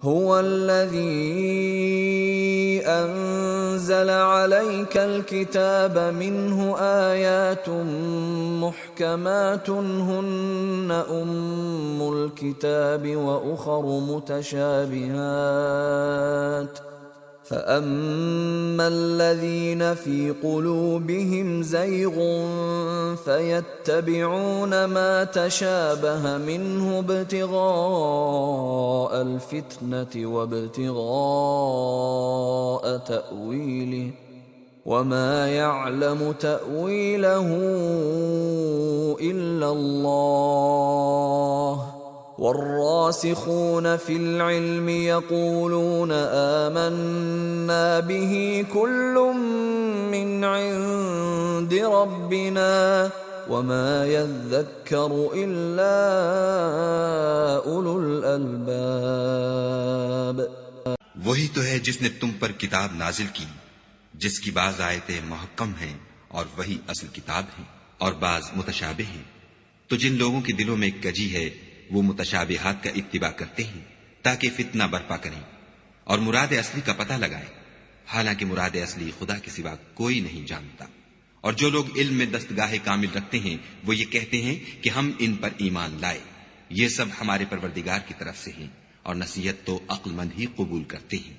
هو الذي أنزل عليك الكتاب منه آيات محكمات هن أم الكتاب وأخر متشابهات فأما الذين في قلوبهم زيغ فيتبعون ما تشابه منه ابتغاء الفتنة وابتغاء تأويله وما يعلم تأويله إلا الله والراسخون في العلم يقولون آمنا به كل من عند ربنا وما يذكر إلا أولو الألباب। वही तो है जिसने तुम पर किताब नाजिल की जिसकी बाज आयतें मुहक्कम हैं और वही असल किताब है और बाज मुतशाबिह हैं। तो जिन लोगों के दिलों में कजी है वो मुतशाबिहात का इत्तिबा करते हैं ताकि फितना बर्पा करें और मुराद असली का पता लगाएं, हालांकि मुराद असली खुदा के सिवा कोई नहीं जानता। और जो लोग इल्म में दस्तगाहे कामिल रखते हैं वो ये कहते हैं कि हम इन पर ईमान लाए, ये सब हमारे परवरदिगार की तरफ से हैं और नसीहत तो अक्लमंद ही कबूल करते हैं।